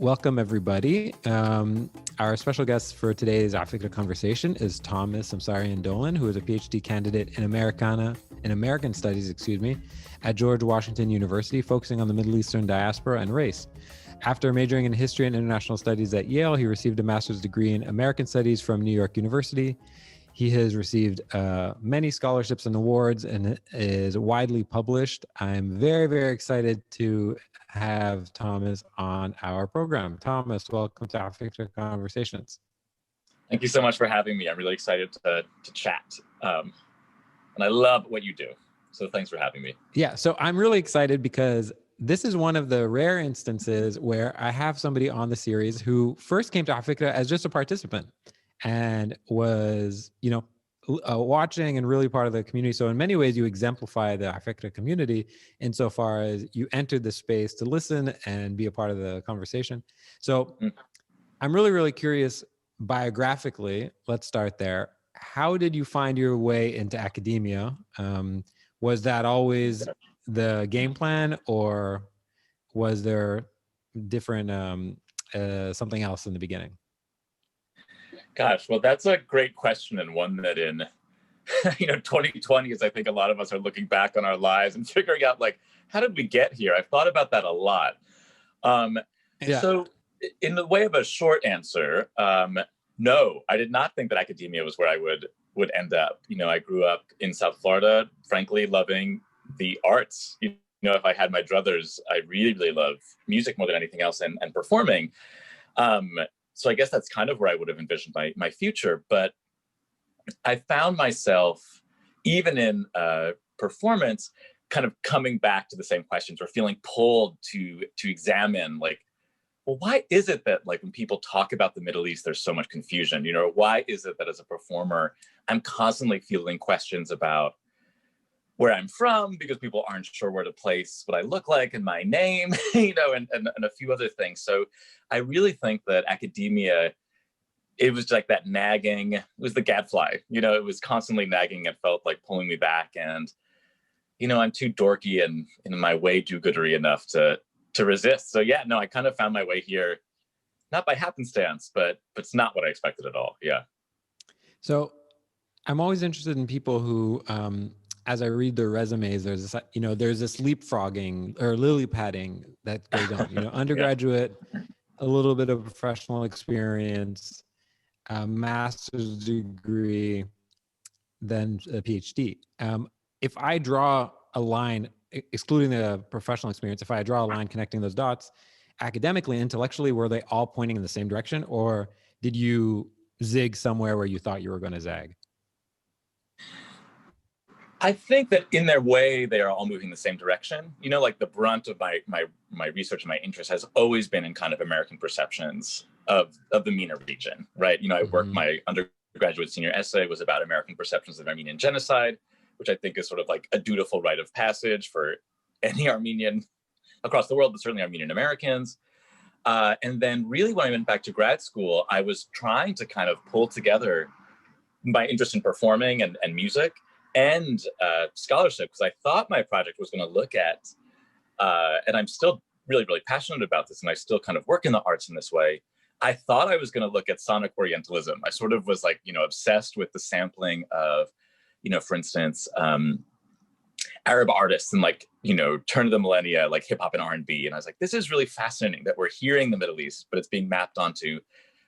welcome everybody. Our special guest for today's afikra conversation is Thomas Simsarian Dolan, who is a PhD candidate in American Studies, at George Washington University, focusing on the Middle Eastern diaspora and race. After majoring in history and international studies at Yale, he received a master's degree in American Studies from New York University. He has received many scholarships and awards and is widely published. I'm very, very excited to have Thomas on our program. Thomas, welcome to Afikra Conversations. Thank you so much for having me. I'm really excited to chat. And I love what you do. So thanks for having me. Yeah, so I'm really excited because this is one of the rare instances where I have somebody on the series who first came to Afikra as just a participant and was, watching and really part of the community. So in many ways, you exemplify the Afikra community insofar as you entered the space to listen and be a part of the conversation. So I'm really, really curious biographically, let's start there. How did you find your way into academia? Was that always the game plan, or was there different something else in the beginning? Gosh, well, that's a great question, and one that in 2020 is, I think a lot of us are looking back on our lives and figuring out, like, how did we get here? I've thought about that a lot. So in the way of a short answer, no, I did not think that academia was where I would end up. I grew up in South Florida, frankly, loving the arts. If I had my druthers, I really, really love music more than anything else, and performing. So I guess that's kind of where I would have envisioned my future. But I found myself, even in performance, kind of coming back to the same questions, or feeling pulled to examine, like, well, why is it that, like, when people talk about the Middle East, there's so much confusion? Why is it that as a performer, I'm constantly fielding questions about where I'm from, because people aren't sure where to place what I look like and my name, and a few other things. So I really think that academia, it was like that nagging, it was the gadfly, it was constantly nagging and felt like pulling me back. And, I'm too dorky and in my way do-goodery enough to resist. So yeah, no, I kind of found my way here, not by happenstance, but it's not what I expected at all. Yeah. So I'm always interested in people who, as I read their resumes, there's this, there's this leapfrogging or lily padding that goes on. Undergraduate, a little bit of professional experience, a master's degree, then a PhD. If I draw a line, excluding the professional experience, if I draw a line connecting those dots, academically, intellectually, were they all pointing in the same direction, or did you zig somewhere where you thought you were going to zag? I think that in their way, they are all moving the same direction. Like the brunt of my research and my interest has always been in kind of American perceptions of the MENA region, right? I worked, my undergraduate senior essay was about American perceptions of Armenian genocide, which I think is sort of like a dutiful rite of passage for any Armenian across the world, but certainly Armenian Americans. And then really when I went back to grad school, I was trying to kind of pull together my interest in performing and music and scholarship, because I thought my project was going to look at, and I'm still really, really passionate about this, and I still kind of work in the arts in this way. I thought I was going to look at sonic Orientalism. I sort of was like, obsessed with the sampling of, for instance, Arab artists and turn of the millennia, like hip hop and R&B. And I was like, this is really fascinating that we're hearing the Middle East, but it's being mapped onto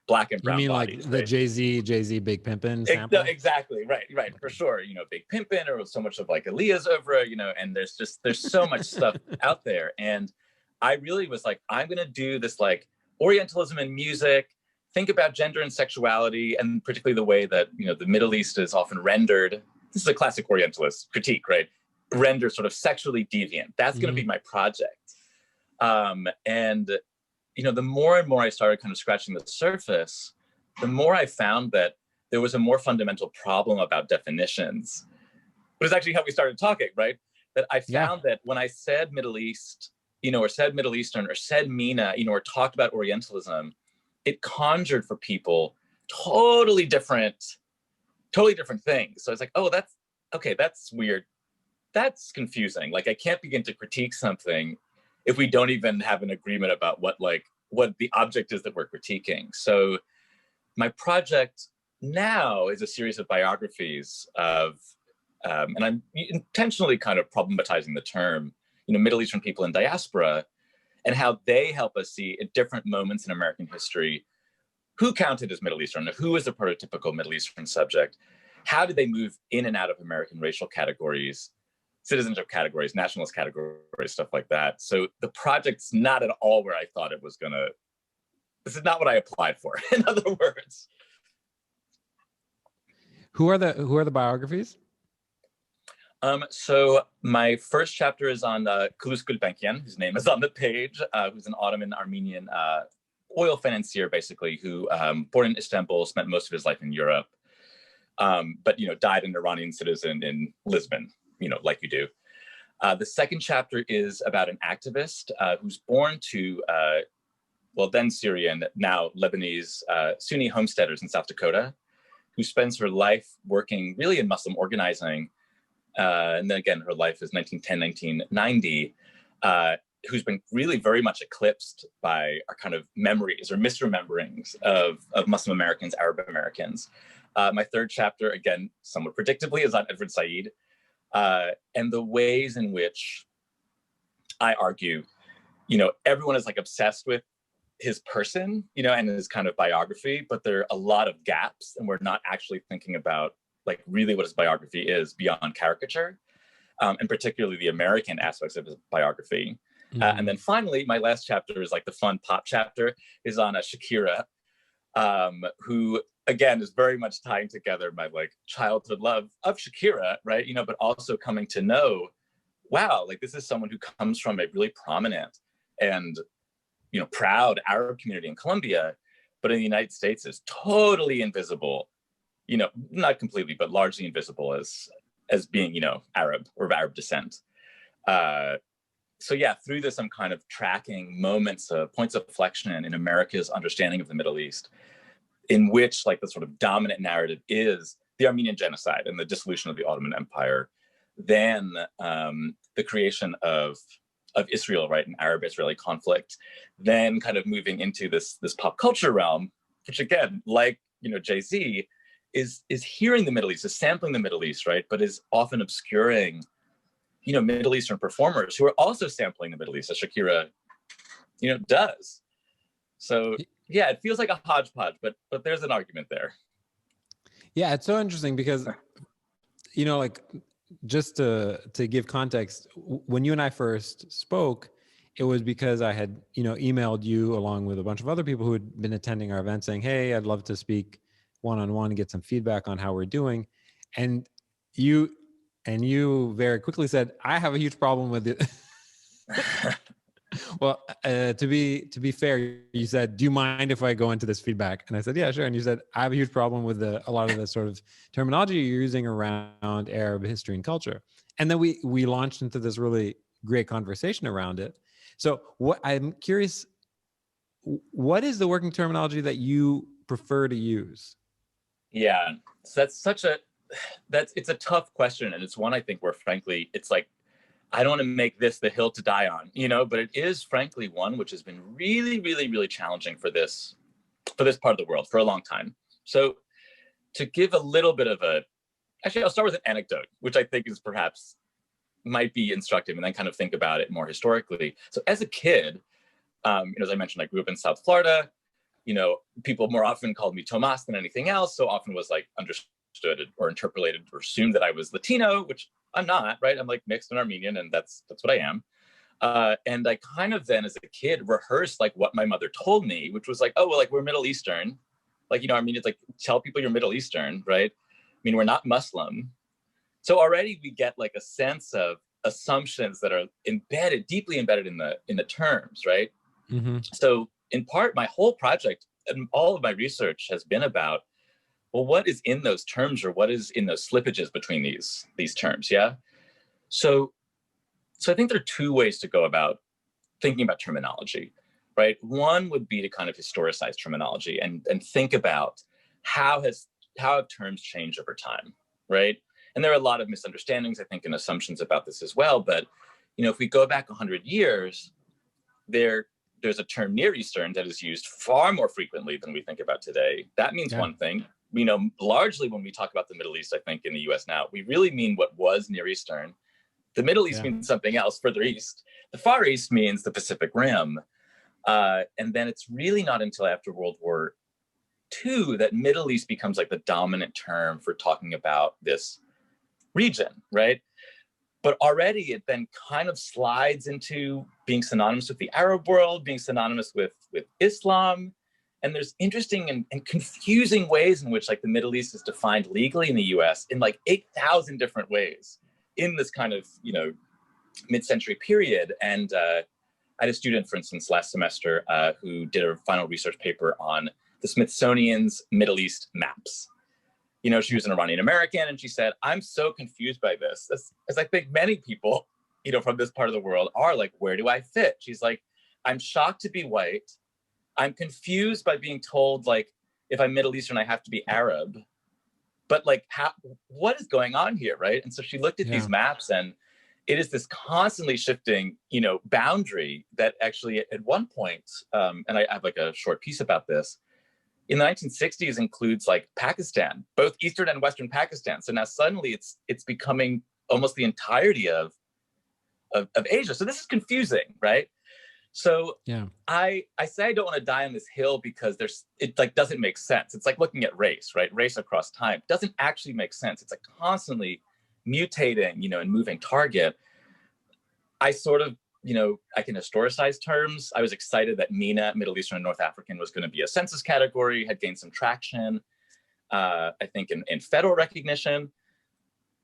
Black and brown bodies. You mean like the Jay-Z Big Pimpin' sample? Exactly, right, for sure. Big Pimpin', or so much of like Alya's over, and there's so much stuff out there. And I really was like, I'm gonna do this like Orientalism in music, think about gender and sexuality, and particularly the way that, the Middle East is often rendered. This is a classic Orientalist critique, right? Rendered sort of sexually deviant. That's gonna be my project. And the more and more I started kind of scratching the surface, the more I found that there was a more fundamental problem about definitions. It was actually how we started talking, right? That I found that when I said Middle East, or said Middle Eastern, or said MENA, or talked about Orientalism, it conjured for people totally different things. So I was like, oh, that's weird. That's confusing. Like, I can't begin to critique something if we don't even have an agreement about what what the object is that we're critiquing. So my project now is a series of biographies of, and I'm intentionally kind of problematizing the term, Middle Eastern people in diaspora, and how they help us see at different moments in American history who counted as Middle Eastern, who is a prototypical Middle Eastern subject, how did they move in and out of American racial categories, citizenship categories, nationalist categories, stuff like that. So the project's not at all where I thought it was gonna, this is not what I applied for, in other words. Who are the biographies? So my first chapter is on Kulus Gulbenkian, whose name is on the page, who's an Ottoman Armenian oil financier, basically, who born in Istanbul, spent most of his life in Europe, but died an Iranian citizen in Lisbon, like you do. The second chapter is about an activist who's born to, then Syrian, now Lebanese Sunni homesteaders in South Dakota, who spends her life working really in Muslim organizing. And then again, her life is 1910, 1990, who's been really very much eclipsed by our kind of memories or misrememberings of Muslim Americans, Arab Americans. My third chapter, again, somewhat predictably, is on Edward Said, and the ways in which I argue, everyone is like obsessed with his person, and his kind of biography, but there are a lot of gaps, and we're not actually thinking about like really what his biography is beyond caricature, and particularly the American aspects of his biography. And then finally, my last chapter is like the fun pop chapter, is on Shakira, who again is very much tying together my like childhood love of Shakira, right? But also coming to know, wow, like this is someone who comes from a really prominent and proud Arab community in Colombia, but in the United States is totally invisible, not completely, but largely invisible as being, Arab or of Arab descent. So yeah, through this, I'm kind of tracking moments of points of inflection in America's understanding of the Middle East, in which like the sort of dominant narrative is the Armenian genocide and the dissolution of the Ottoman Empire, then the creation of Israel, right, an Arab-Israeli conflict, then kind of moving into this pop culture realm, which again, like Jay-Z, is hearing the Middle East, is sampling the Middle East, right, but is often obscuring, Middle Eastern performers who are also sampling the Middle East, as Shakira, does. So yeah, it feels like a hodgepodge, but there's an argument there. Yeah, it's so interesting because, like, just to give context, when you and I first spoke, it was because I had, emailed you along with a bunch of other people who had been attending our event saying, hey, I'd love to speak one-on-one and get some feedback on how we're doing. And you very quickly said, I have a huge problem with it. Well, to be fair, you said, do you mind if I go into this feedback? And I said, yeah, sure. And you said, I have a huge problem with a lot of the sort of terminology you're using around Arab history and culture. And then we launched into this really great conversation around it. So I'm curious, what is the working terminology that you prefer to use? Yeah, so it's a tough question. And it's one I think where frankly, it's like, I don't want to make this the hill to die on, but it is frankly one which has been really, really, really challenging for this part of the world for a long time. So to give a little bit of actually, I'll start with an anecdote, which I think is perhaps might be instructive, and then kind of think about it more historically. So as a kid, as I mentioned, I grew up in South Florida. People more often called me Tomas than anything else. So often was like understood or interpolated or assumed that I was Latino, which I'm not, right? I'm like mixed and Armenian, and that's what I am. And I kind of then as a kid rehearsed like what my mother told me, which was like, oh, well, like we're Middle Eastern. Like, Armenians, like tell people you're Middle Eastern, right? I mean, we're not Muslim. So already we get like a sense of assumptions that are deeply embedded in the terms, right? Mm-hmm. So in part, my whole project and all of my research has been about, well, what is in those terms or what is in those slippages between these terms, yeah? So I think there are two ways to go about thinking about terminology, right? One would be to kind of historicize terminology and think about how have terms changed over time, right? And there are a lot of misunderstandings, I think, and assumptions about this as well. But, if we go back 100 years, there there's a term Near Eastern that is used far more frequently than we think about today. That means one thing. You know, largely when we talk about the Middle East, I think in the US now, we really mean what was Near Eastern. The Middle East means something else further east. The Far East means the Pacific Rim. And then it's really not until after World War II that Middle East becomes like the dominant term for talking about this region, right? But already it then kind of slides into being synonymous with the Arab world, being synonymous with Islam. And there's interesting and confusing ways in which like the Middle East is defined legally in the US in like 8,000 different ways in this kind of, you know, mid-century period. And I had a student, for instance, last semester who did a final research paper on the Smithsonian's Middle East maps. You know, she was an Iranian American, and she said, I'm so confused by this, as I think many people, you know, from this part of the world are, like, where do I fit? She's like, I'm shocked to be white. I'm confused by being told, like, if I'm Middle Eastern, I have to be Arab. But like, what is going on here, right? And so she looked at these maps, and it is this constantly shifting, you know, boundary that actually at one point, and I have like a short piece about this, in the 1960s includes like Pakistan, both Eastern and Western Pakistan. So now suddenly it's becoming almost the entirety of Asia. So this is confusing, right? So I say I don't want to die on this hill because it like doesn't make sense. It's like looking at race, right? Race across time doesn't actually make sense. It's a constantly mutating, you know, and moving target. I sort of, you know, I can historicize terms. I was excited that MENA, Middle Eastern and North African, was going to be a census category, had gained some traction, I think, in federal recognition.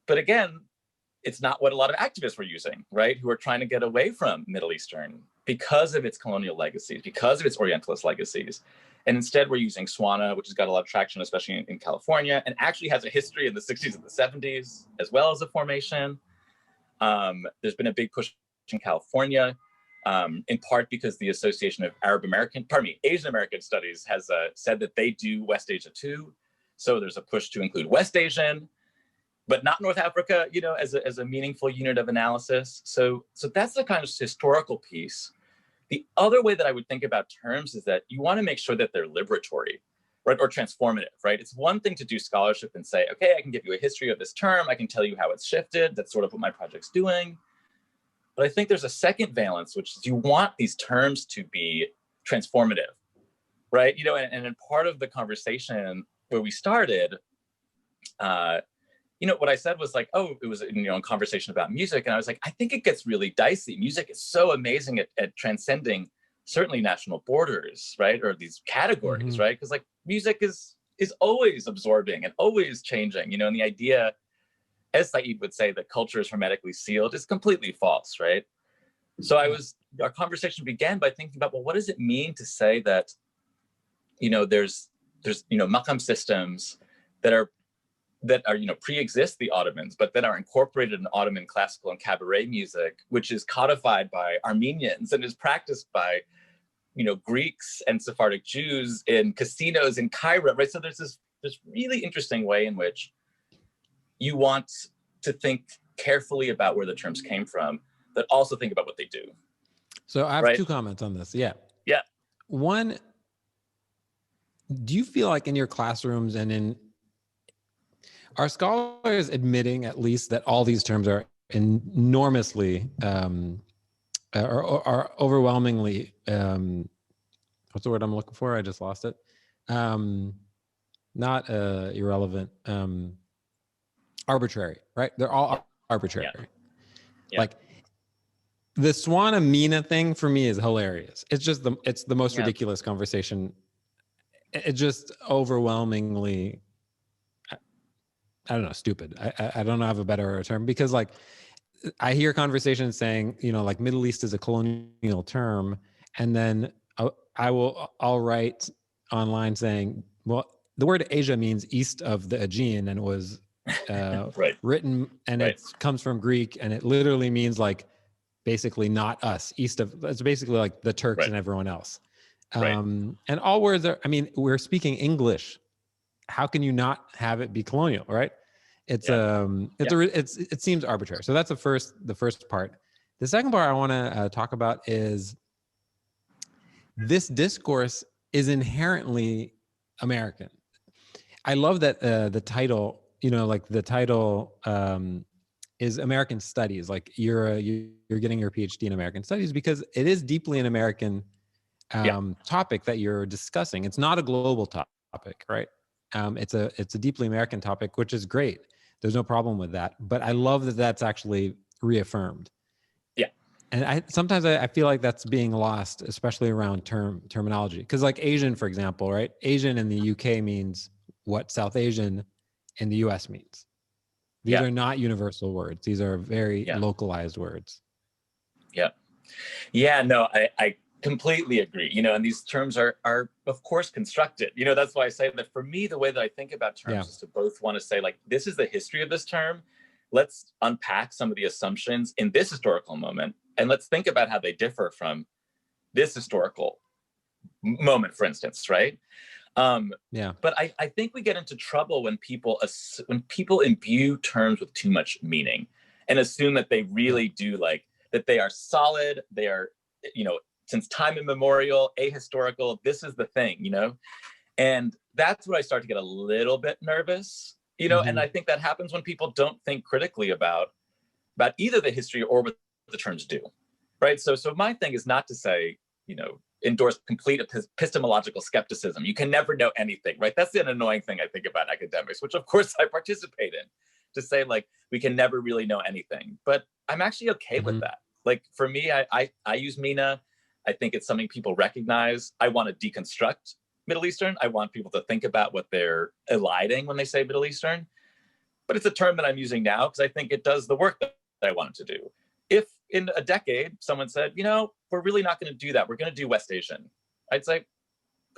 But again, it's not what a lot of activists were using, right? Who are trying to get away from Middle Eastern because of its colonial legacies, because of its Orientalist legacies. And instead, we're using SWANA, which has got a lot of traction, especially in California, and actually has a history in the 60s and the 70s, as well as a formation. There's been a big push in California, in part because the Association of Asian American Studies has said that they do West Asia too. So there's a push to include West Asian, but not North Africa, you know, as a meaningful unit of analysis. So that's the kind of historical piece. The other way that I would think about terms is that you want to make sure that they're liberatory, right, or transformative, right? It's one thing to do scholarship and say, okay, I can give you a history of this term. I can tell you how it's shifted. That's sort of what my project's doing. But I think there's a second valence, which is you want these terms to be transformative, right? You know, and in part of the conversation where we started, you know, what I said was like, oh, it was, you know, a conversation about music. And I was like, I think it gets really dicey. Music is so amazing at transcending certainly national borders, right? Or these categories, right? Because like music is always absorbing and always changing, you know, and the idea, as Said would say, that culture is hermetically sealed is completely false, right? So our conversation began by thinking about, well, what does it mean to say that, you know, there's, you know, maqam systems that are, you know, pre-exist the Ottomans, but that are incorporated in Ottoman classical and cabaret music, which is codified by Armenians and is practiced by, you know, Greeks and Sephardic Jews in casinos in Cairo, right? So there's this really interesting way in which you want to think carefully about where the terms came from, but also think about what they do. So I have two comments on this. Yeah. One, do you feel like in your classrooms and are scholars admitting at least that all these terms are enormously are overwhelmingly what's the word I'm looking for? I just lost it. Not irrelevant, arbitrary, right? They're all arbitrary. Like the SWANA MENA thing for me is hilarious. It's just it's the most ridiculous conversation. It just overwhelmingly, I don't know, stupid. I don't have a better term, because like I hear conversations saying, you know, like Middle East is a colonial term, and then I'll write online saying, well, the word Asia means east of the Aegean, and it was written, and it comes from Greek, and it literally means like basically not us, east of, it's basically like the Turks and everyone else. And all words are, I mean, we're speaking English. How can you not have it be colonial, right? It's it seems arbitrary. So that's the first part. The second part I want to talk about is this discourse is inherently American. I love that the title, like the title is American Studies. Like you're getting your PhD in American Studies because it is deeply an American topic that you're discussing. It's not a global topic, right? It's a deeply American topic, which is great. There's no problem with that. But I love that that's actually reaffirmed. Yeah. And sometimes I feel like that's being lost, especially around terminology. Because like Asian, for example, right? Asian in the UK means what South Asian in the US means. These are not universal words. These are very localized words. Yeah. Yeah, no, I completely agree. And these terms are of course constructed. That's why I say that for me, the way that I think about terms is to both want to say, like, this is the history of this term. Let's unpack some of the assumptions in this historical moment, and let's think about how they differ from this historical moment, for instance, right? But I think we get into trouble when people imbue terms with too much meaning and assume that they really do, like, that they are solid, they are, since time immemorial, ahistorical, this is the thing, and that's where I start to get a little bit nervous, and I think that happens when people don't think critically about either the history or what the terms do, right? So my thing is not to say, endorse complete epistemological skepticism. You can never know anything, right? That's an annoying thing I think about academics, which of course I participate in, to say, like, we can never really know anything. But I'm actually okay with that. Like, for me, I use MENA. I think it's something people recognize. I want to deconstruct Middle Eastern. I want people to think about what they're eliding when they say Middle Eastern. But it's a term that I'm using now because I think it does the work that I want it to do. If in a decade someone said, we're really not going to do that, we're going to do West Asian, I'd say,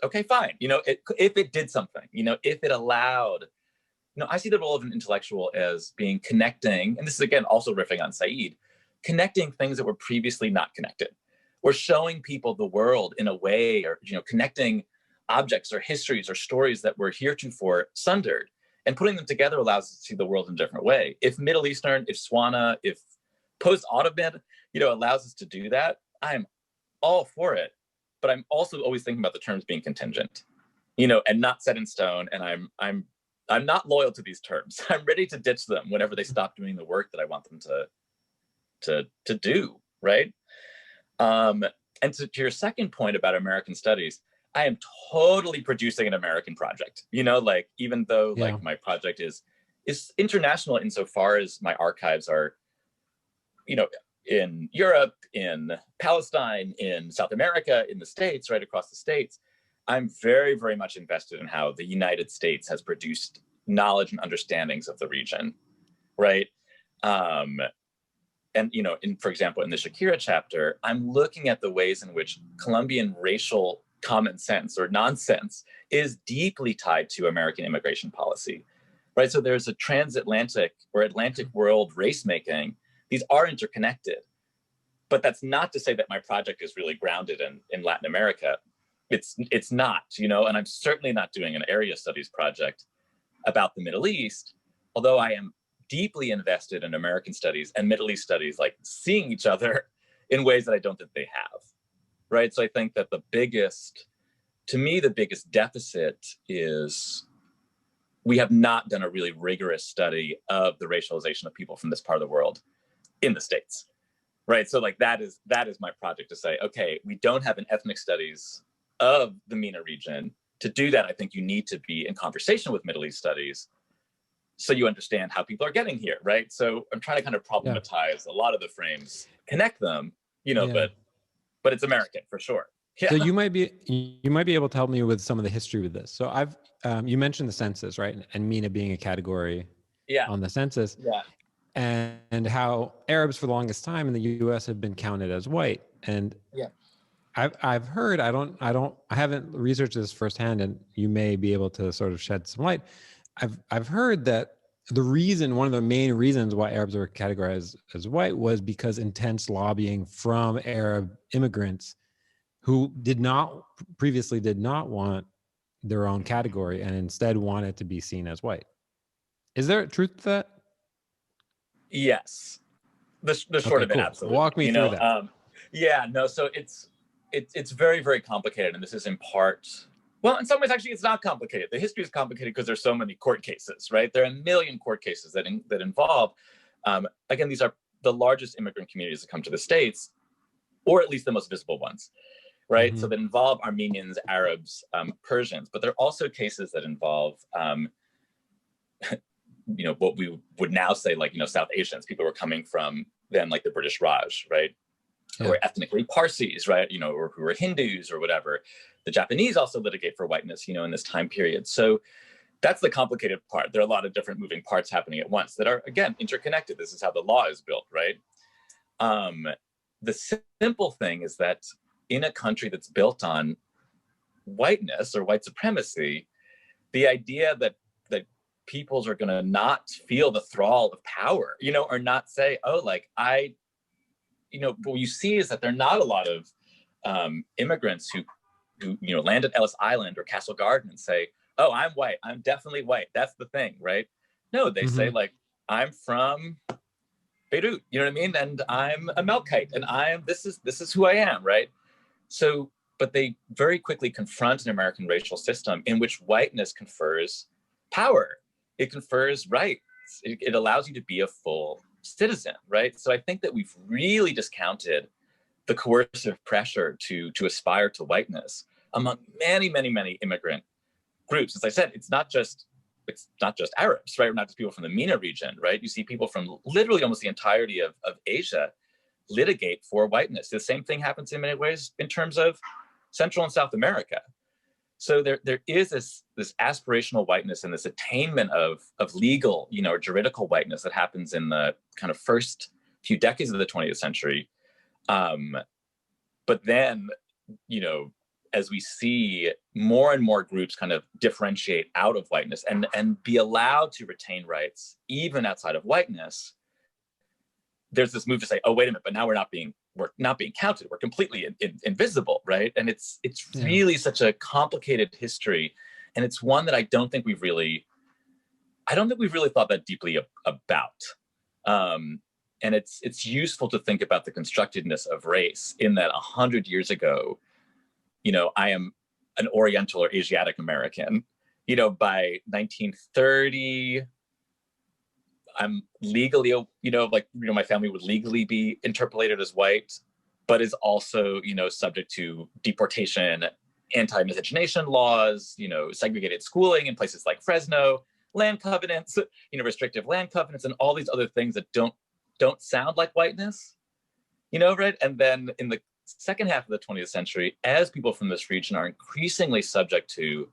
okay, fine. If it did something, if it allowed, I see the role of an intellectual as being connecting, and this is again also riffing on Said, connecting things that were previously not connected, or showing people the world in a way, or connecting objects or histories or stories that were heretofore sundered, and putting them together allows us to see the world in a different way. If Middle Eastern, if Swana, if post-Ottoman, allows us to do that, I'm all for it. But I'm also always thinking about the terms being contingent, and not set in stone. And I'm not loyal to these terms. I'm ready to ditch them whenever they stop doing the work that I want them to do, right? And to your second point about American studies, I am totally producing an American project. Like, even though like my project is international insofar as my archives are, in Europe, in Palestine, in South America, in the States, right across the States, I'm very, very much invested in how the United States has produced knowledge and understandings of the region, right? And, for example, in the Shakira chapter, I'm looking at the ways in which Colombian racial common sense or nonsense is deeply tied to American immigration policy, right? So there's a transatlantic or Atlantic world race making. These are interconnected, but that's not to say that my project is really grounded in Latin America. It's not, and I'm certainly not doing an area studies project about the Middle East, although I am deeply invested in American studies and Middle East studies, like seeing each other in ways that I don't think they have, right? So I think that the biggest deficit is we have not done a really rigorous study of the racialization of people from this part of the world in the States, right? So like that is my project, to say, okay, we don't have an ethnic studies of the MENA region. To do that, I think you need to be in conversation with Middle East studies so you understand how people are getting here, right? So I'm trying to kind of problematize a lot of the frames, connect them, but it's American for sure. Yeah. So you might be able to help me with some of the history with this. So I've you mentioned the census, right? And MENA being a category on the census. Yeah. And how Arabs for the longest time in the US have been counted as white. And I've heard, I haven't researched this firsthand, and you may be able to sort of shed some light. I've heard that one of the main reasons why Arabs were categorized as white was because intense lobbying from Arab immigrants who previously did not want their own category and instead wanted to be seen as white. Is there truth to that? Yes. The short of it, cool. absolutely. Walk me through that. So it's very, very complicated. And this is in part, well, in some ways, actually, it's not complicated. The history is complicated because there's so many court cases, right? There are a million court cases that involve, again, these are the largest immigrant communities that come to the States, or at least the most visible ones, right? So that involve Armenians, Arabs, Persians, but there are also cases that involve, what we would now say, like, South Asians, people who are coming from then like the British Raj, right? Yeah. Or ethnically Parsis, right? Or who are Hindus or whatever. The Japanese also litigate for whiteness, in this time period. So that's the complicated part. There are a lot of different moving parts happening at once that are, again, interconnected. This is how the law is built, right? The simple thing is that in a country that's built on whiteness or white supremacy, the idea that peoples are going to not feel the thrall of power, or not say, oh, like what you see is that there are not a lot of immigrants who land at Ellis Island or Castle Garden and say, oh, I'm white, I'm definitely white, that's the thing, right? No, they say, like, I'm from Beirut, you know what I mean? And I'm a Melkite, and this is who I am, right? So, but they very quickly confront an American racial system in which whiteness confers power. It confers rights. It allows you to be a full citizen, right? So I think that we've really discounted the coercive pressure to aspire to whiteness among many, many, many immigrant groups. As I said, it's not just Arabs, right? Or not just people from the MENA region, right? You see people from literally almost the entirety of Asia litigate for whiteness. The same thing happens in many ways in terms of Central and South America. So there is this aspirational whiteness and this attainment of legal, or juridical whiteness that happens in the kind of first few decades of the 20th century. But then, as we see more and more groups kind of differentiate out of whiteness and be allowed to retain rights even outside of whiteness, there's this move to say, oh, wait a minute, but now we're not being counted. We're completely invisible, right? And it's really such a complicated history, and it's one that I don't think we've really thought that deeply about. And it's useful to think about the constructedness of race in that 100 years ago, I am an Oriental or Asiatic American. By 1930, I'm legally, my family would legally be interpolated as white, but is also, subject to deportation, anti-miscegenation laws, segregated schooling in places like Fresno, land covenants, restrictive land covenants, and all these other things that don't sound like whiteness, right? And then in the second half of the 20th century, as people from this region are increasingly subject to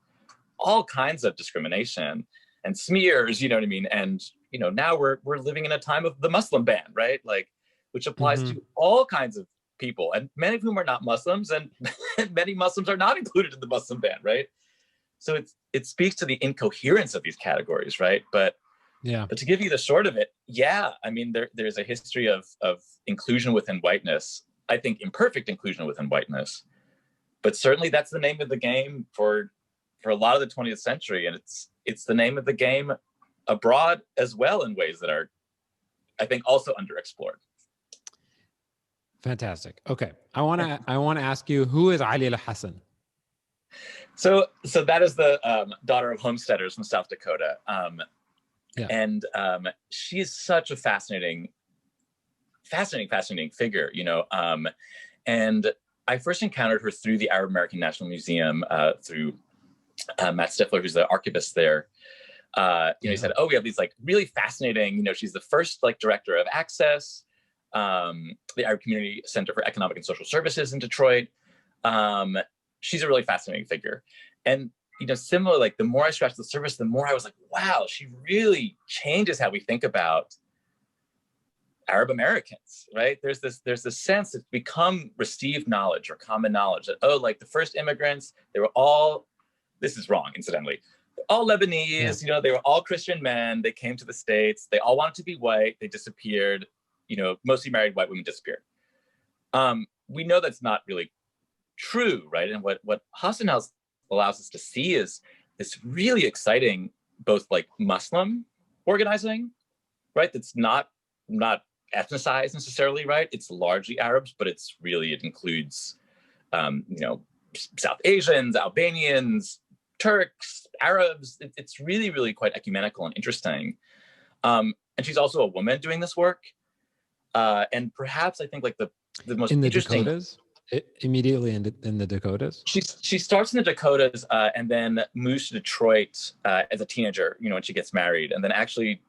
all kinds of discrimination and smears, you know what I mean? And, now we're living in a time of the Muslim ban, right? Like, which applies to all kinds of people, and many of whom are not Muslims, and many Muslims are not included in the Muslim ban, right? So it speaks to the incoherence of these categories, right? But to give you the short of it, I mean, there's a history of inclusion within whiteness, I think imperfect inclusion within whiteness, but certainly that's the name of the game for a lot of the 20th century, and it's the name of the game abroad as well in ways that are, I think, also underexplored. Fantastic. Okay, I want to ask you, who is Alya Hassen? So that is the daughter of homesteaders from South Dakota, and she is such a fascinating figure, and I first encountered her through the Arab American National Museum, through Matt Stifler, who's the archivist there. He said, oh, we have these like really fascinating, she's the first like director of Access, the Arab Community Center for Economic and Social Services in Detroit. She's a really fascinating figure. And, similar, like the more I scratched the surface, the more I was like, wow, she really changes how we think about Arab Americans, right? There's this sense that's become received knowledge or common knowledge that, oh, like the first immigrants, they were all, this is wrong, incidentally, all Lebanese, they were all Christian men. They came to the States. They all wanted to be white. They disappeared. Mostly married white women disappeared. We know that's not really true, right? And what Hassen House allows us to see is this really exciting, both like Muslim organizing, right? That's not ethnicized necessarily, right? It's largely Arabs, but it includes you know, South Asians, Albanians, Turks, Arabs. It's really, really quite ecumenical and interesting. And she's also a woman doing this work. And perhaps I think like the most in the interesting Dakotas, immediately in the Dakotas. She starts in the Dakotas and then moves to Detroit as a teenager, you know, when she gets married, and then actually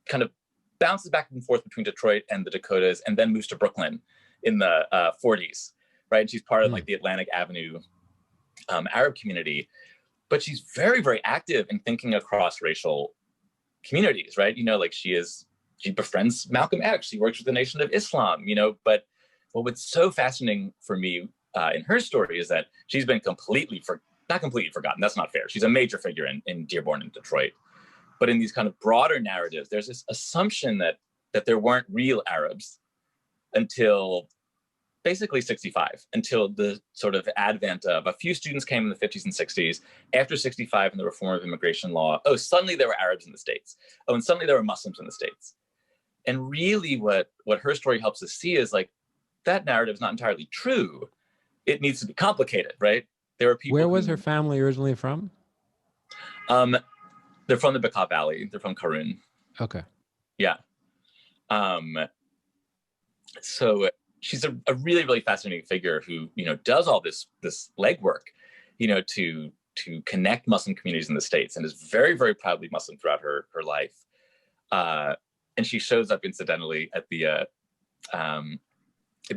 kind of bounces back and forth between Detroit and the Dakotas, and then moves to Brooklyn in the 40s, right? And she's part of like the Atlantic Avenue Arab community, but she's very, very active in thinking across racial communities, right? You know, like she befriends Malcolm X, she works with the Nation of Islam, you know, but what's so fascinating for me in her story is that she's been not completely forgotten. That's not fair. She's a major figure in Dearborn and Detroit. But in these kind of broader narratives, there's this assumption that there weren't real Arabs until basically 65, until the sort of advent of a few students came in the 50s and 60s. After 65 and the reform of immigration law, suddenly there were Arabs in the States. And suddenly there were Muslims in the States. And really what her story helps us see is like, that narrative is not entirely true. It needs to be complicated, right? There are people. Where was her family originally from? They're from the Bekaa Valley. They're from Karun. Okay. Yeah. So she's a really, really fascinating figure who, you know, does all this legwork, you know, to connect Muslim communities in the States, and is very, very proudly Muslim throughout her life. And she shows up incidentally at the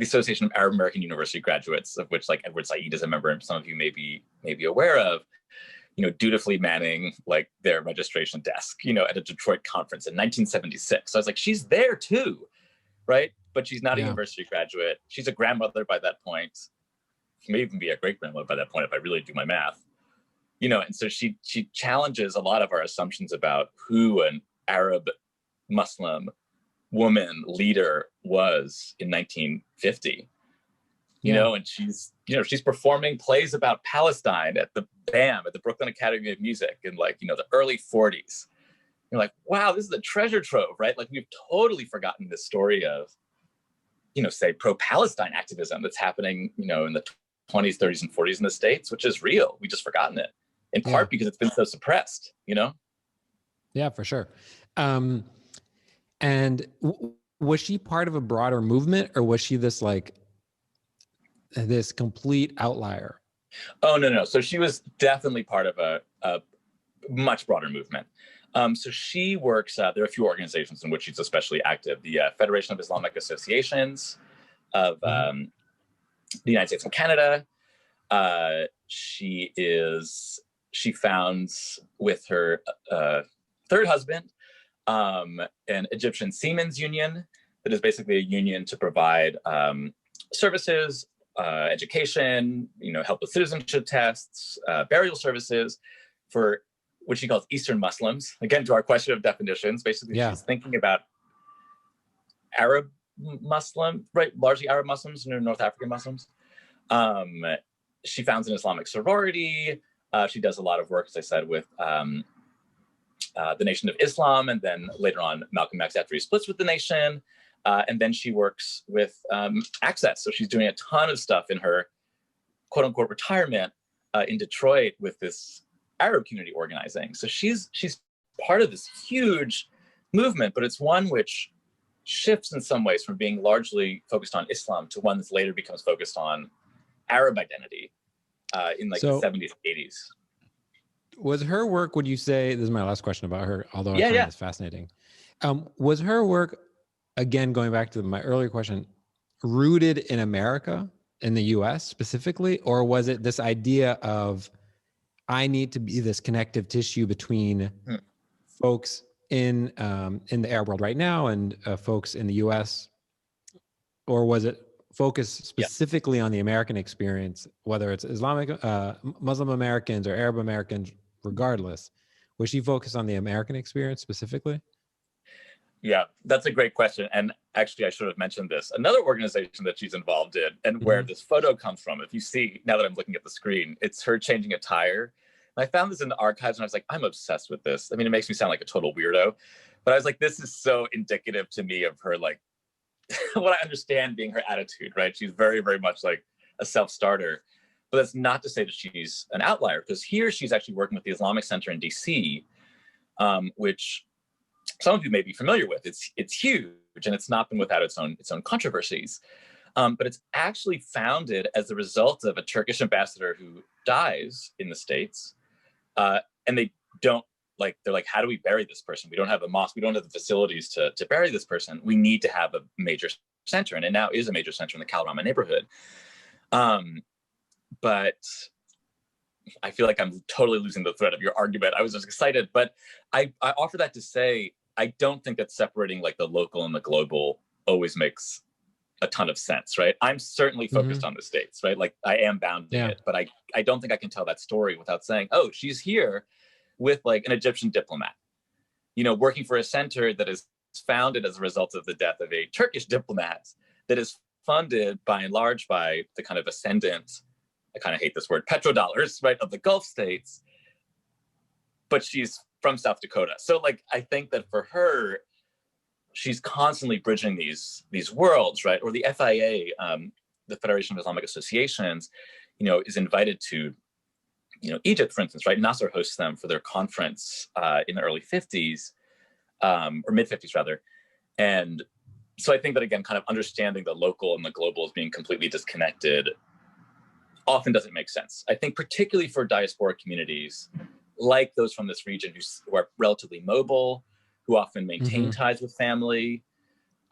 Association of Arab American University Graduates, of which like Edward Said is a member, and some of you may be aware of, you know, dutifully manning like their registration desk, you know, at a Detroit conference in 1976. So I was like, she's there too, right? But she's not a university graduate. She's a grandmother by that point. She may even be a great grandmother by that point if I really do my math, you know. And so she challenges a lot of our assumptions about who an Arab Muslim woman leader was in 1950, you know, and she's performing plays about Palestine at the BAM, at the Brooklyn Academy of Music in like, you know, the early 40s. You're like, wow, this is a treasure trove, right? Like we've totally forgotten this story of, you know, say pro-Palestine activism that's happening, you know, in the 20s, 30s, and 40s in the States, which is real. We just forgotten it, in part because it's been so suppressed, you know? Yeah, for sure. And was she part of a broader movement, or was she this like this complete outlier? Oh, no. So she was definitely part of a much broader movement. So she works, there are a few organizations in which she's especially active. The Federation of Islamic Associations of the United States and Canada. She founds with her third husband, an Egyptian Seamen's Union that is basically a union to provide services, education, you know, help with citizenship tests, burial services for what she calls Eastern Muslims. Again, to our question of definitions, basically she's thinking about Arab Muslim, right? Largely Arab Muslims and North African Muslims. She founds an Islamic sorority. She does a lot of work, as I said, with the Nation of Islam, and then later on Malcolm X after he splits with the Nation. And then she works with Access. So she's doing a ton of stuff in her quote unquote retirement in Detroit with this Arab community organizing. So she's part of this huge movement, but it's one which shifts in some ways from being largely focused on Islam to one that later becomes focused on Arab identity in like the 70s, 80s. Was her work, would you say, this is my last question about her, although I find this fascinating. Was her work, again, going back to my earlier question, rooted in America, in the US specifically, or was it this idea of, I need to be this connective tissue between folks in the Arab world right now and folks in the US? Or was it focused specifically on the American experience, whether it's Islamic, Muslim Americans or Arab Americans, regardless? Was she focused on the American experience specifically? Yeah, that's a great question. And actually, I should have mentioned this. Another organization that she's involved in, and where this photo comes from, if you see, now that I'm looking at the screen, it's her changing a tire. And I found this in the archives, and I was like, I'm obsessed with this. I mean, it makes me sound like a total weirdo. But I was like, this is so indicative to me of her, like, what I understand being her attitude, right? She's very, very much like, a self-starter. But that's not to say that she's an outlier, because here she's actually working with the Islamic Center in DC, which some of you may be familiar with. It's huge, and it's not been without its own controversies. But it's actually founded as a result of a Turkish ambassador who dies in the States, and they don't they're like, how do we bury this person? We don't have a mosque, we don't have the facilities to bury this person. We need to have a major center, and it now is a major center in the Kalorama neighborhood. But I feel like I'm totally losing the thread of your argument. I was just excited, but I offer that to say, I don't think that separating like the local and the global always makes a ton of sense, right? I'm certainly focused on the States, right? Like I am bounding it, but I don't think I can tell that story without saying, oh, she's here with like an Egyptian diplomat, working for a center that is founded as a result of the death of a Turkish diplomat, that is funded by and large by the kind of ascendant, I kind of hate this word, petrodollars, right, of the Gulf states, but she's from South Dakota. So like, I think that for her, she's constantly bridging these worlds, right? Or the FIA, the Federation of Islamic Associations, is invited to, Egypt, for instance, right? Nasser hosts them for their conference in the early 50s, or mid 50s rather. And so I think that, again, kind of understanding the local and the global as being completely disconnected often doesn't make sense. I think particularly for diaspora communities, like those from this region who are relatively mobile, who often maintain ties with family,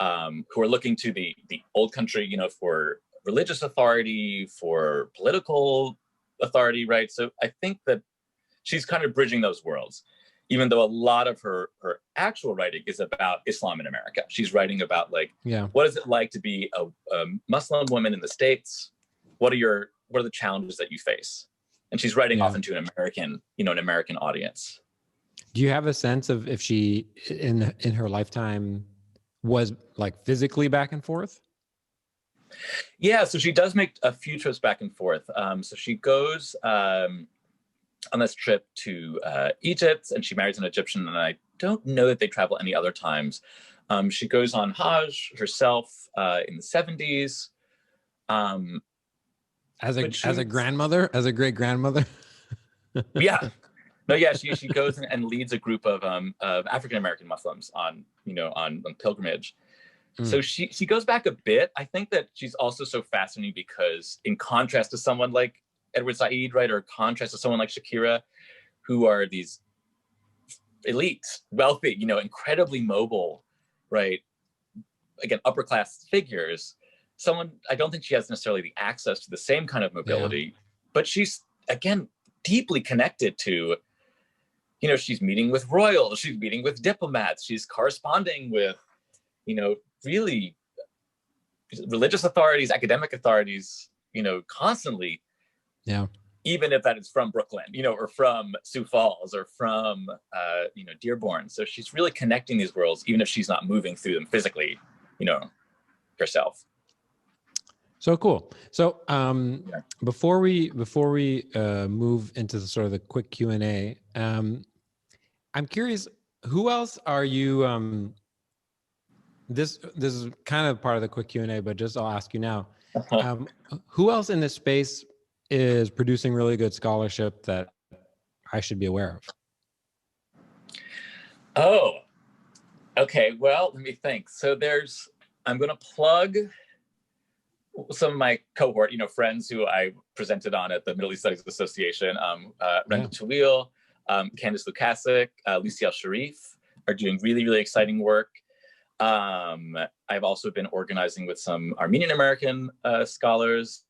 who are looking to the old country, for religious authority, for political authority, right? So I think that she's kind of bridging those worlds, even though a lot of her actual writing is about Islam in America. She's writing about what is it like to be a Muslim woman in the States? What are the challenges that you face? And she's writing often to an American audience. Do you have a sense of if she in her lifetime was like physically back and forth? Yeah, so she does make a few trips back and forth. So she goes on this trip to Egypt, and she marries an Egyptian, and I don't know that they travel any other times. She goes on Hajj herself in the 70s. As a grandmother, as a great grandmother. Yeah. No, yeah, she goes and leads a group of African American Muslims on pilgrimage. So she goes back a bit. I think that she's also so fascinating because, in contrast to someone like Edward Said, right, or contrast to someone like Shakira, who are these elite, wealthy, incredibly mobile, right, again, upper class figures. I don't think she has necessarily the access to the same kind of mobility, but she's, again, deeply connected to, she's meeting with royals, she's meeting with diplomats, she's corresponding with, really religious authorities, academic authorities, constantly. Yeah. Even if that is from Brooklyn, or from Sioux Falls, or from, Dearborn. So she's really connecting these worlds, even if she's not moving through them physically, herself. So cool. So before we move into sort of the quick Q&A, I'm curious, who else are you? This is kind of part of the quick Q&A, but just I'll ask you now. Who else in this space is producing really good scholarship that I should be aware of? Oh, okay. Well, let me think. So I'm going to plug some of my cohort, friends who I presented on at the Middle East Studies Association. Renda Tawil, Candice Lukasic, Luciel Sharif are doing really, really exciting work. I've also been organizing with some Armenian American scholars,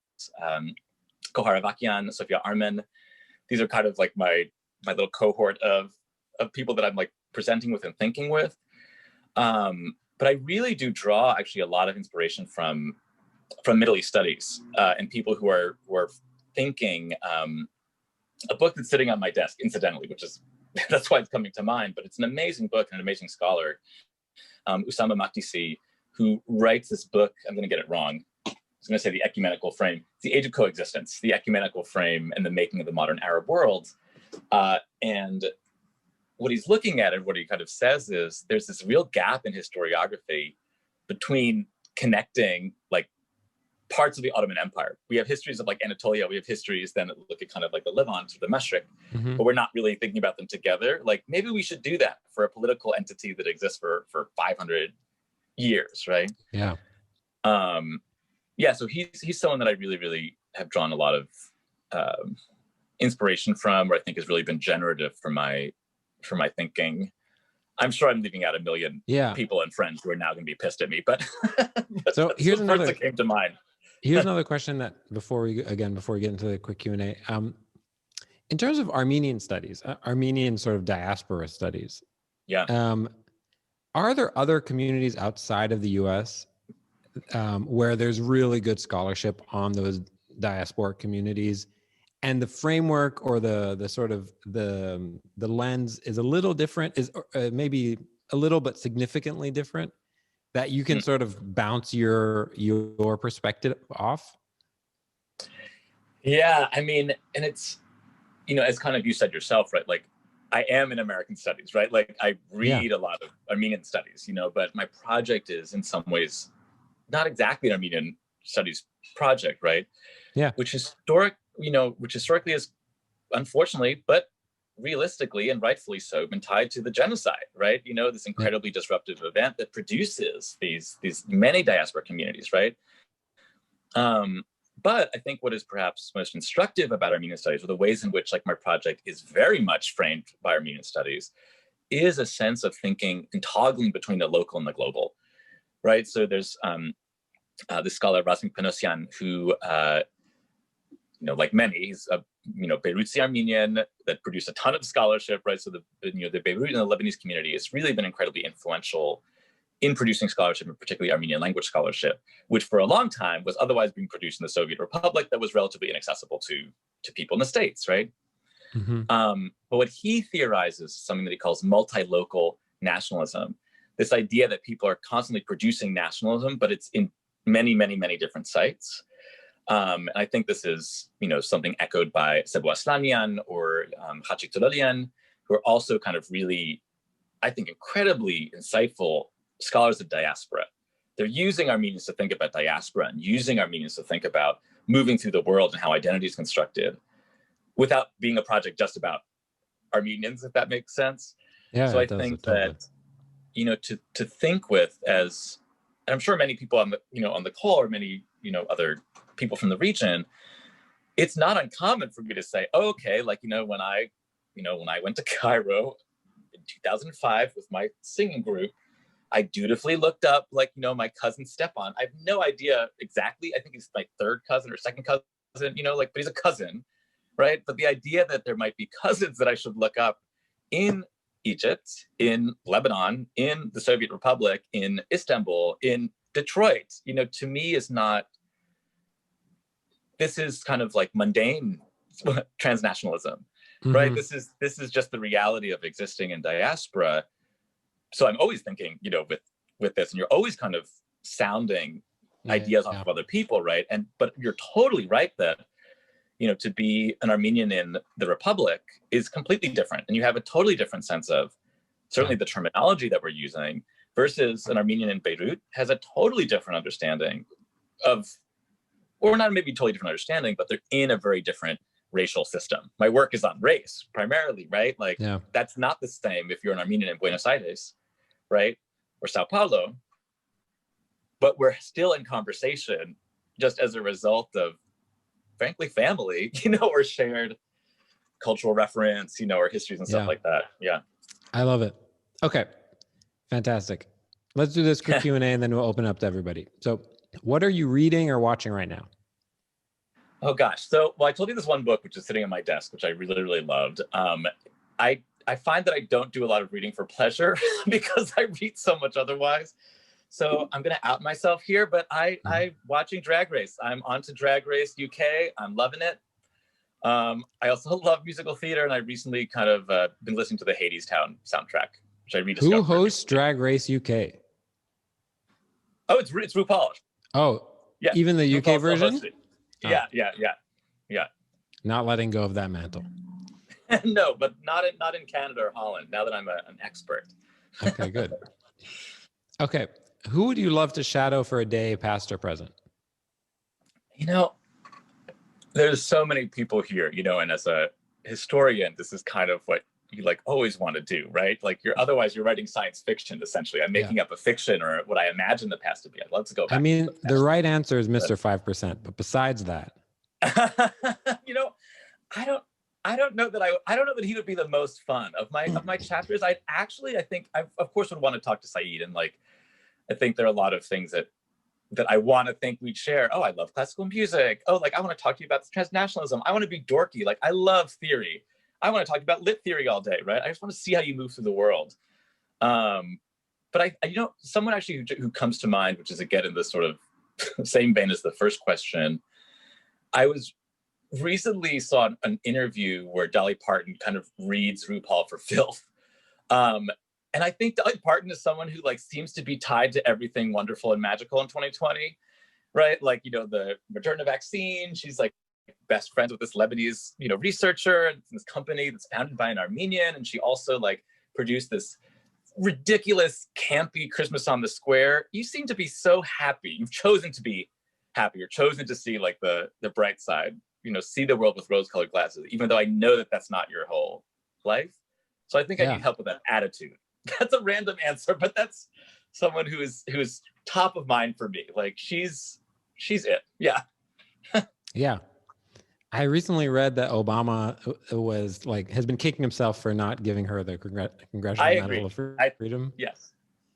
Kohar Avakian, Sofia Armen. These are kind of like my little cohort of people that I'm like presenting with and thinking with. But I really do draw actually a lot of inspiration from Middle East studies and people who are thinking. A book that's sitting on my desk, incidentally, which is that's why it's coming to mind. But it's an amazing book and an amazing scholar, Usama Makdisi, who writes this book. I'm going to get it wrong. I was going to say the ecumenical frame. It's the Age of Coexistence, the ecumenical frame, and the making of the modern Arab world. And what he's looking at and what he kind of says is there's this real gap in historiography between connecting like parts of the Ottoman Empire. We have histories of like Anatolia. We have histories then that look at kind of like the Levant or the Mashriq, but we're not really thinking about them together. Like maybe we should do that for a political entity that exists for 500 years, right? Yeah. Yeah. So he's someone that I really, really have drawn a lot of inspiration from, or I think has really been generative for my thinking. I'm sure I'm leaving out a million people and friends who are now going to be pissed at me, but so here's the another first that came to mind. Here's another question that before we get into the quick Q&A, in terms of Armenian studies, Armenian sort of diaspora studies, are there other communities outside of the U.S. Where there's really good scholarship on those diasporic communities, and the framework or the sort of the lens is a little different, is maybe a little but significantly different, that you can sort of bounce your perspective off? Yeah, I mean, and it's, you know, as kind of you said yourself, right? Like I am in American studies, right? Like I read a lot of Armenian studies, you know, but my project is in some ways not exactly an Armenian studies project, right? Yeah. Which historically is, unfortunately, but realistically and rightfully so, been tied to the genocide, right? You know, this incredibly disruptive event that produces these many diaspora communities, right? But I think what is perhaps most instructive about Armenian studies, or the ways in which like my project is very much framed by Armenian studies, is a sense of thinking and toggling between the local and the global, right? So there's this scholar, Rasim Panosyan, who, you know, like many, he's a, you know, Beiruti Armenian that produced a ton of scholarship, right? So the Beirut and the Lebanese community has really been incredibly influential in producing scholarship, and particularly Armenian language scholarship, which for a long time was otherwise being produced in the Soviet Republic, that was relatively inaccessible to people in the States, right? But what he theorizes is something that he calls multi-local nationalism. This idea that people are constantly producing nationalism, but it's in many, many, many different sites. And I think this is, you know, something echoed by Sebo Aslanian or Hachik Tololian, who are also kind of really, I think, incredibly insightful scholars of diaspora. They're using Armenians to think about diaspora and using Armenians to think about moving through the world and how identity is constructed, without being a project just about Armenians, if that makes sense. Yeah. So I think that, you know, to think with, as, and I'm sure many people on the, you know, on the call, or many, you know, other people from the region, it's not uncommon for me to say, oh, okay, like, you know, when I went to Cairo in 2005 with my singing group, I dutifully looked up, like, you know, my cousin Stepan. I have no idea exactly. I think he's my third cousin or second cousin, you know, like, but he's a cousin, right? But the idea that there might be cousins that I should look up in Egypt, in Lebanon, in the Soviet Republic, in Istanbul, in Detroit, you know, to me is not, this is kind of like mundane transnationalism, right? This is just the reality of existing in diaspora. So I'm always thinking, you know, with this, and you're always kind of sounding ideas off of other people, right? But you're totally right that, you know, to be an Armenian in the Republic is completely different, and you have a totally different sense of certainly the terminology that we're using, versus an Armenian in Beirut has a totally different understanding of, or not maybe totally different understanding, but they're in a very different racial system. My work is on race primarily, right? Like that's not the same if you're an Armenian in Buenos Aires, right? Or Sao Paulo, but we're still in conversation just as a result of, frankly, family, you know, or shared cultural reference, you know, or histories and stuff like that. Yeah. I love it. Okay. Fantastic. Let's do this quick Q&A and then we'll open up to everybody. So what are you reading or watching right now? Oh gosh. So, well, I told you this one book, which is sitting on my desk, which I really, really loved. I find that I don't do a lot of reading for pleasure because I read so much otherwise. So I'm going to out myself here, but I'm watching Drag Race. I'm onto Drag Race UK. I'm loving it. I also love musical theater, and I recently kind of been listening to the Hades Town soundtrack, which I rediscovered. Who hosts Drag Race UK? Oh, it's RuPaul. Oh, yeah. Even the UK version? Yeah. Not letting go of that mantle. No, but not in Canada or Holland, now that I'm an expert. Okay, good. Okay. Who would you love to shadow for a day, past or present? You know, there's so many people here, you know, and as a historian, this is kind of what you like always want to do, right? Like otherwise you're writing science fiction, essentially. I'm making up a fiction or what I imagine the past to be. I'd love to go back. I mean, to the right answer is Mr. 5%, but besides that, you know, I don't know that he would be the most fun of my chapters. I think I of course would want to talk to Saeed, and like I think there are a lot of things that I want to think we'd share. Oh, I love classical music. Oh, like I want to talk to you about transnationalism. I want to be dorky. Like I love theory. I want to talk about lit theory all day, right? I just want to see how you move through the world. But I you know, someone actually who comes to mind, which is again in the sort of same vein as the first question. I was recently saw an interview where Dolly Parton kind of reads RuPaul for Filth. And I think Dolly Parton is someone who like seems to be tied to everything wonderful and magical in 2020, right? Like, you know, the Moderna vaccine, she's like best friends with this Lebanese, you know, researcher and this company that's founded by an Armenian. And she also like produced this ridiculous, campy Christmas on the Square. You seem to be so happy. You've chosen to be happy. You're chosen to see like the bright side, you know, see the world with rose-colored glasses, even though I know that that's not your whole life. So I think I need help with that attitude. That's a random answer, but that's someone who is top of mind for me. Like she's it. Yeah. yeah. I recently read that Obama was like has been kicking himself for not giving her the Congressional Medal of Freedom. Yes.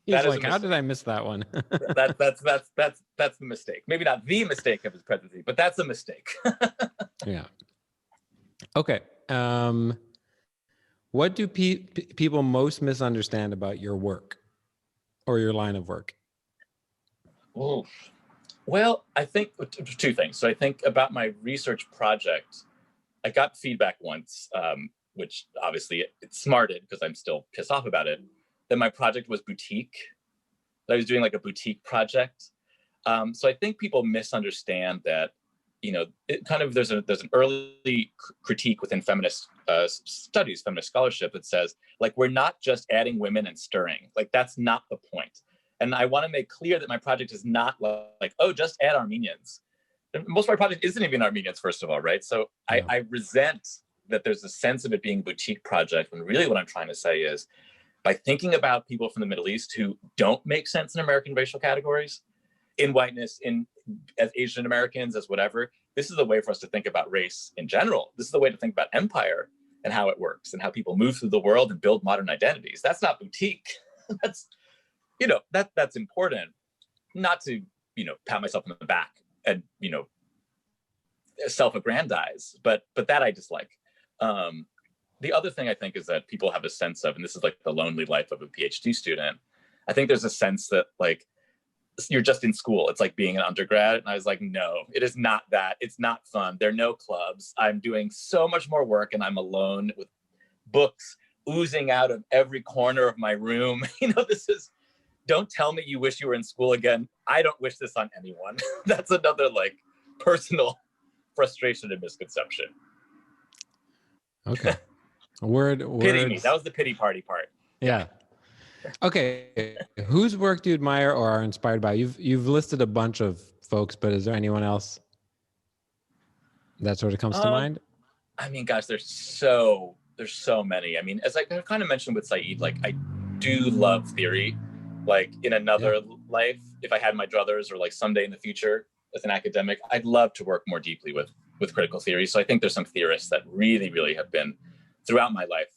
He's like, how did I miss that one? That's the mistake. Maybe not the mistake of his presidency, but that's a mistake. Yeah. Okay. What do people most misunderstand about your work or your line of work? Oh, well, I think two things. So I think about my research project, I got feedback once, which obviously it smarted because I'm still pissed off about it, that my project was boutique. That I was doing like a boutique project. So I think people misunderstand that, you know, it kind of there's an early critique within feminist studies, feminist scholarship that says like we're not just adding women and stirring, like that's not the point. And I want to make clear that my project is not like, oh, just add Armenians. Most of my project isn't even Armenians, first of all, right? So yeah. I resent that there's a sense of it being a boutique project when really what I'm trying to say is by thinking about people from the Middle East who don't make sense in American racial categories, in whiteness, as Asian Americans, as whatever, this is a way for us to think about race in general. This is the way to think about empire and how it works and how people move through the world and build modern identities. That's not boutique. That's, you know, that's important. Not to, you know, pat myself on the back and, you know, self-aggrandize, but that I dislike. The other thing I think is that people have a sense of, and this is like the lonely life of a PhD student, I think there's a sense that like, you're just in school. It's like being an undergrad. And I was like, no, it is not that. It's not fun. There are no clubs. I'm doing so much more work and I'm alone with books oozing out of every corner of my room. You know, this is, don't tell me you wish you were in school again. I don't wish this on anyone. That's another like personal frustration and misconception. Okay. Pity me. That was the pity party part. Yeah. Okay. Whose work do you admire or are inspired by? You've listed a bunch of folks, but is there anyone else that sort of comes to mind? I mean, gosh, there's so many. I mean, as I kind of mentioned with Saeed, like I do love theory. Like in another life, if I had my druthers or like someday in the future as an academic, I'd love to work more deeply with critical theory. So I think there's some theorists that really, really have been throughout my life,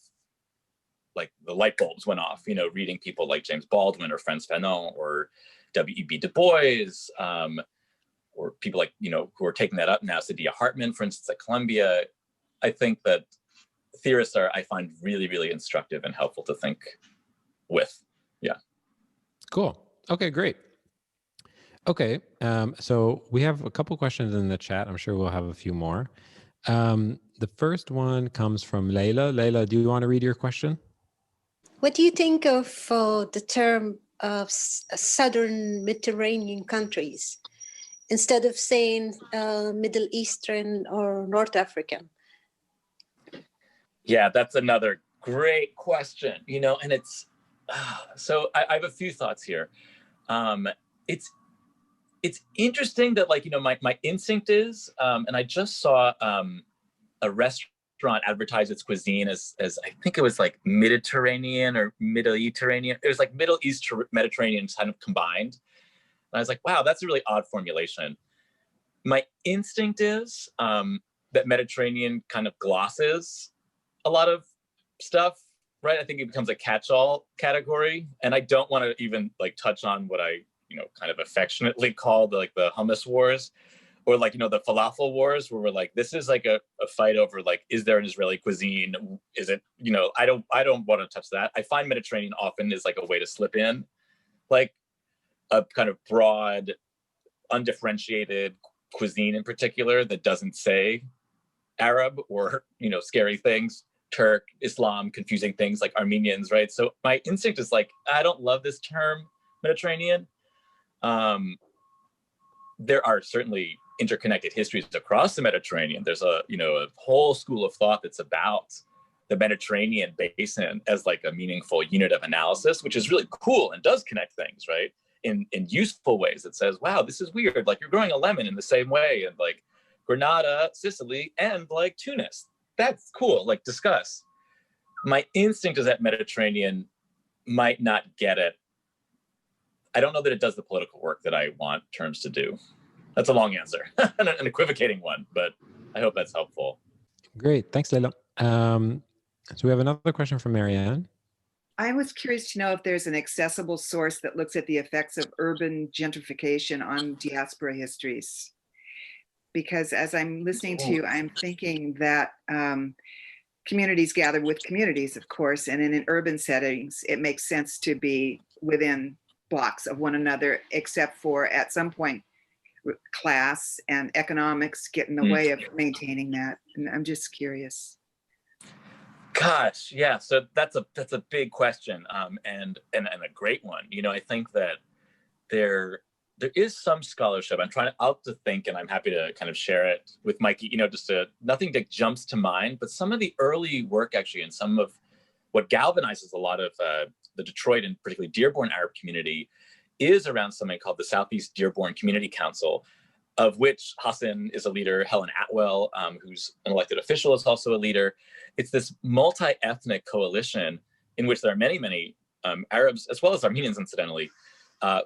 like the light bulbs went off, you know, reading people like James Baldwin or Frantz Fanon or W.E.B. Du Bois, or people like, you know, who are taking that up now, Saidiya Hartman, for instance, at Columbia. I think that theorists I find really, really instructive and helpful to think with. Yeah. Cool. Okay, great. Okay. So we have a couple questions in the chat. I'm sure we'll have a few more. The first one comes from Layla. Layla, do you want to read your question? What do you think of the term of Southern Mediterranean countries instead of saying Middle Eastern or North African? Yeah, that's another great question, you know, and it's, so I have a few thoughts here. it's interesting that, like, my instinct is, and I just saw a restaurant advertise its cuisine as I think it was like Mediterranean or Mediterranean. It was like Middle East Mediterranean kind of combined. And I was like, wow, that's a really odd formulation. My instinct is that Mediterranean kind of glosses a lot of stuff, right? I think it becomes a catch-all category. And I don't want to even like touch on what I, kind of affectionately call the hummus wars, or like, the falafel wars, where we're like, this is like a fight over like, is there an Israeli cuisine? Is it, I don't want to touch that. I find Mediterranean often is like a way to slip in like a kind of broad, undifferentiated cuisine in particular that doesn't say Arab or, scary things, Turk, Islam, confusing things like Armenians, right? So my instinct is like, I don't love this term Mediterranean. There are certainly interconnected histories across the Mediterranean. There's a whole school of thought that's about the Mediterranean basin as like a meaningful unit of analysis, which is really cool and does connect things, right? In useful ways. It says, wow, this is weird. Like, you're growing a lemon in the same way, and like Grenada, Sicily, and like Tunis. That's cool. Like, discuss. My instinct is that Mediterranean might not get it. I don't know that it does the political work that I want terms to do. That's a long answer, an equivocating one, but I hope that's helpful. Great. Thanks, Leila. So we have another question from Marianne. I was curious to know if there's an accessible source that looks at the effects of urban gentrification on diaspora histories. Because as I'm listening to you, I'm thinking that communities gather with communities, of course, and in urban settings, it makes sense to be within blocks of one another, except for at some point, class and economics get in the way of maintaining that. And I'm just curious. Gosh, yeah. So that's a big question, and a great one. I think that there is some scholarship. I'll have to think, and I'm happy to kind of share it with Mikey. Nothing that jumps to mind, but some of the early work actually, and some of what galvanizes a lot of the Detroit and particularly Dearborn Arab community is around something called the Southeast Dearborn Community Council, of which Hassen is a leader. Helen Atwell, who's an elected official, is also a leader. It's this multi-ethnic coalition in which there are many, many Arabs, as well as Armenians, incidentally,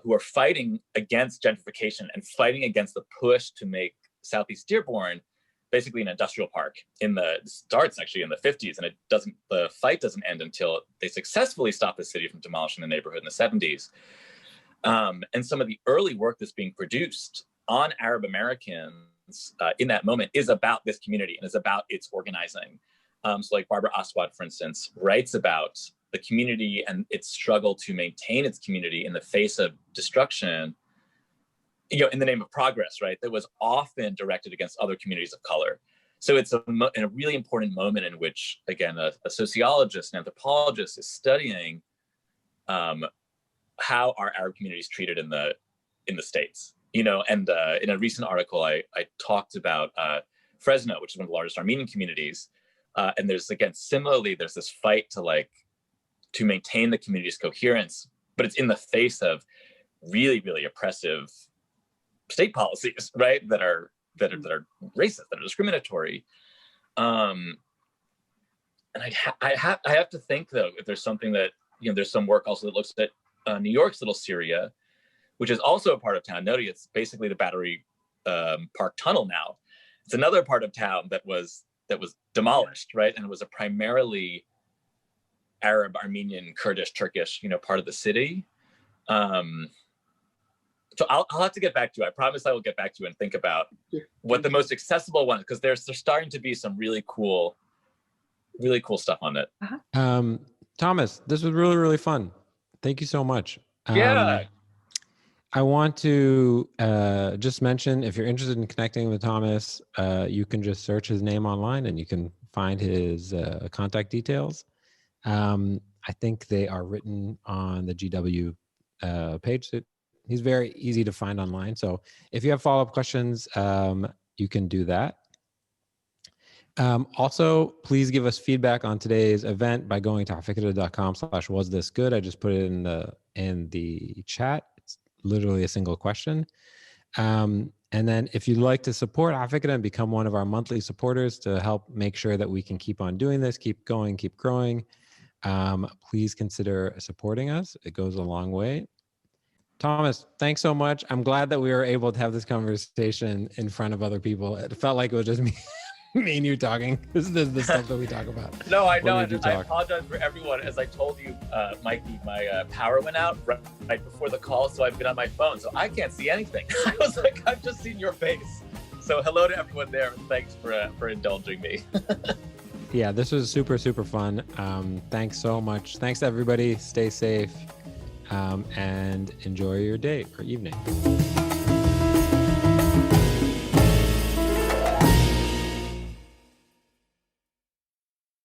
who are fighting against gentrification and fighting against the push to make Southeast Dearborn basically an industrial park. It starts actually in the 50s, and the fight doesn't end until they successfully stop the city from demolishing the neighborhood in the 70s. And some of the early work that's being produced on Arab Americans in that moment is about this community and is about its organizing. So like Barbara Aswad, for instance, writes about the community and its struggle to maintain its community in the face of destruction, in the name of progress, right? That was often directed against other communities of color. So it's a really important moment in which, again, a sociologist, an anthropologist is studying how are Arab communities treated in the States, and in a recent article, I talked about Fresno, which is one of the largest Armenian communities. And there's this fight to maintain the community's coherence, but it's in the face of really, really oppressive state policies, right? That are racist, that are discriminatory. And I have to think, though, if there's something that, there's some work also that looks at New York's Little Syria, which is also a part of town. Notice it's basically the Battery Park Tunnel now. It's another part of town that was demolished, right? And it was a primarily Arab, Armenian, Kurdish, Turkish, part of the city. So I'll have to get back to you. I promise I will get back to you and think about what the most accessible one, because there's starting to be some really cool stuff on it. Thomas, this was really, really fun. Thank you so much. Yeah. I want to just mention, if you're interested in connecting with Thomas, you can just search his name online and you can find his contact details. I think they are written on the GW page. He's very easy to find online. So if you have follow-up questions, you can do that. Also, please give us feedback on today's event by going to afikra.com/wasthisgood. I just put it in the chat. It's literally a single question. And then if you'd like to support Afikra and become one of our monthly supporters to help make sure that we can keep on doing this, keep going, keep growing, please consider supporting us. It goes a long way. Thomas, thanks so much. I'm glad that we were able to have this conversation in front of other people. It felt like it was just me, me and you talking. This is the stuff that we talk about. No, I know. And I apologize for everyone. As I told you, Mikey, my power went out right before the call, so I've been on my phone, so I can't see anything. I was like, I've just seen your face. So hello to everyone there. Thanks for indulging me. Yeah, this was super, super fun. Thanks so much. Thanks to everybody. Stay safe and enjoy your day or evening.